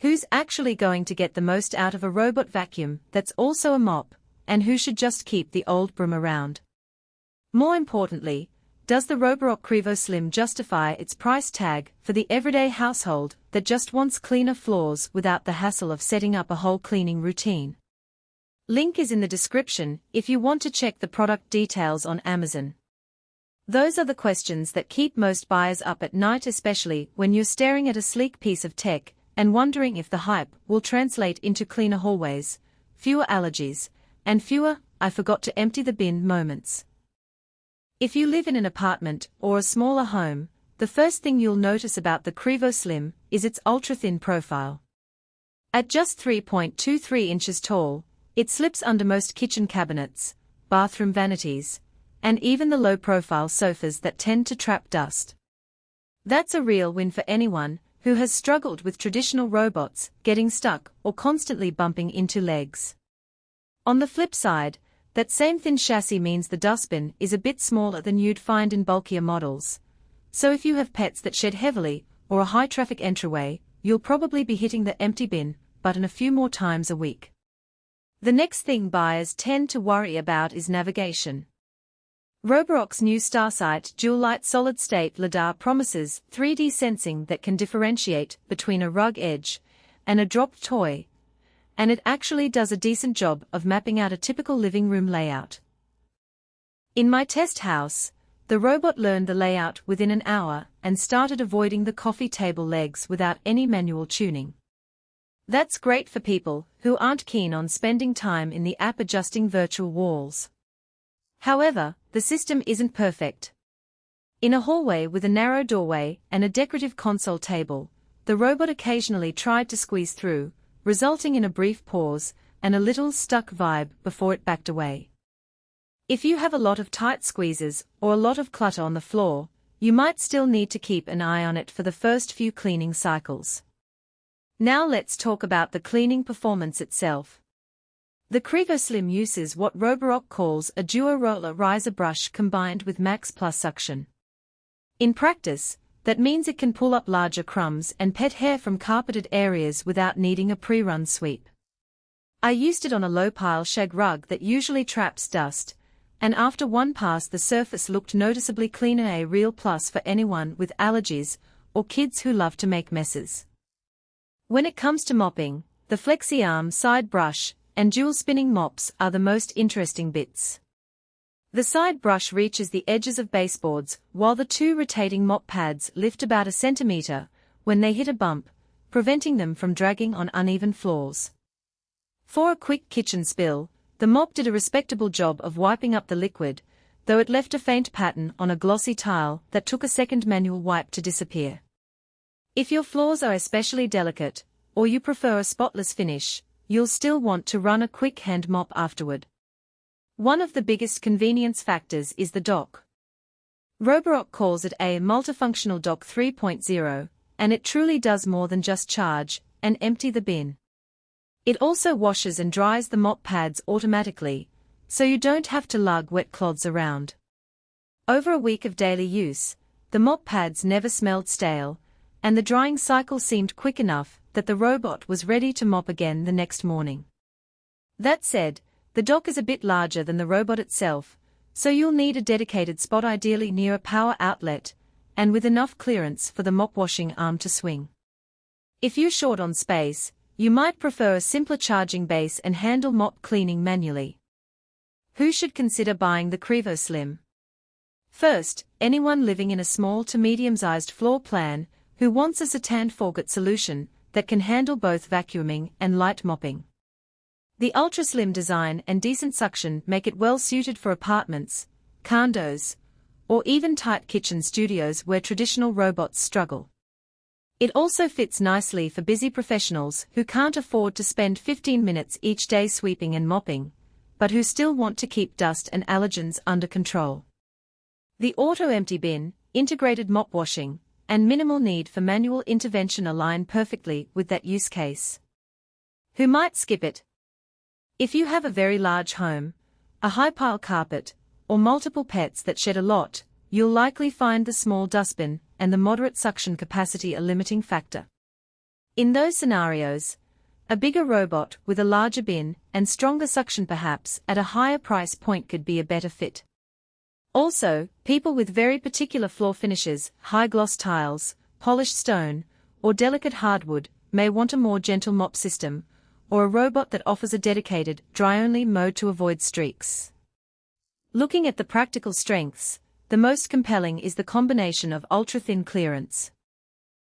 Who's actually going to get the most out of a robot vacuum that's also a mop, and who should just keep the old broom around? More importantly, does the roborock Qrevo Slim justify its price tag for the everyday household that just wants cleaner floors without the hassle of setting up a whole cleaning routine? Link is in the description if you want to check the product details on Amazon. Those are the questions that keep most buyers up at night, especially when you're staring at a sleek piece of tech and wondering if the hype will translate into cleaner hallways, fewer allergies, and fewer "I forgot to empty the bin" moments. If you live in an apartment or a smaller home, the first thing you'll notice about the Qrevo Slim is its ultra-thin profile. At just 3.23 inches tall, it slips under most kitchen cabinets, bathroom vanities, and even the low-profile sofas that tend to trap dust. That's a real win for anyone who has struggled with traditional robots getting stuck or constantly bumping into legs. On the flip side, that same thin chassis means the dustbin is a bit smaller than you'd find in bulkier models. So if you have pets that shed heavily or a high-traffic entryway, you'll probably be hitting the empty bin button a few more times a week. The next thing buyers tend to worry about is navigation. Roborock's new StarSight dual-light solid-state LiDAR promises 3D sensing that can differentiate between a rug edge and a dropped toy, and it actually does a decent job of mapping out a typical living room layout. In my test house, the robot learned the layout within an hour and started avoiding the coffee table legs without any manual tuning. That's great for people who aren't keen on spending time in the app adjusting virtual walls. However, the system isn't perfect. In a hallway with a narrow doorway and a decorative console table, the robot occasionally tried to squeeze through, resulting in a brief pause and a little stuck vibe before it backed away. If you have a lot of tight squeezes or a lot of clutter on the floor, you might still need to keep an eye on it for the first few cleaning cycles. Now let's talk about the cleaning performance itself. The Qrevo Slim uses what Roborock calls a DuoRoller riser brush combined with Max Plus suction. In practice, that means it can pull up larger crumbs and pet hair from carpeted areas without needing a pre-run sweep. I used it on a low-pile shag rug that usually traps dust, and after one pass the surface looked noticeably cleaner, a real plus for anyone with allergies or kids who love to make messes. When it comes to mopping, the FlexiArm side brush and dual spinning mops are the most interesting bits. The side brush reaches the edges of baseboards, while the two rotating mop pads lift about a centimeter when they hit a bump, preventing them from dragging on uneven floors. For a quick kitchen spill, the mop did a respectable job of wiping up the liquid, though it left a faint pattern on a glossy tile that took a second manual wipe to disappear. If your floors are especially delicate, or you prefer a spotless finish, you'll still want to run a quick hand mop afterward. One of the biggest convenience factors is the dock. Roborock calls it a multifunctional dock 3.0, and it truly does more than just charge and empty the bin. It also washes and dries the mop pads automatically, so you don't have to lug wet cloths around. Over a week of daily use, the mop pads never smelled stale, and the drying cycle seemed quick enough that the robot was ready to mop again the next morning. That said, the dock is a bit larger than the robot itself, so you'll need a dedicated spot, ideally near a power outlet, and with enough clearance for the mop washing arm to swing. If you're short on space, you might prefer a simpler charging base and handle mop cleaning manually. Who should consider buying the Qrevo Slim? First, anyone living in a small to medium-sized floor plan who wants a satan-forget solution that can handle both vacuuming and light mopping. The ultra-slim design and decent suction make it well suited for apartments, condos, or even tight kitchen studios where traditional robots struggle. It also fits nicely for busy professionals who can't afford to spend 15 minutes each day sweeping and mopping, but who still want to keep dust and allergens under control. The auto-empty bin, integrated mop washing, and minimal need for manual intervention align perfectly with that use case. Who might skip it? If you have a very large home, a high-pile carpet, or multiple pets that shed a lot, you'll likely find the small dustbin and the moderate suction capacity a limiting factor. In those scenarios, a bigger robot with a larger bin and stronger suction perhaps at a higher price point could be a better fit. Also, people with very particular floor finishes, high-gloss tiles, polished stone, or delicate hardwood may want a more gentle mop system, or a robot that offers a dedicated, dry-only mode to avoid streaks. Looking at the practical strengths, the most compelling is the combination of ultra-thin clearance,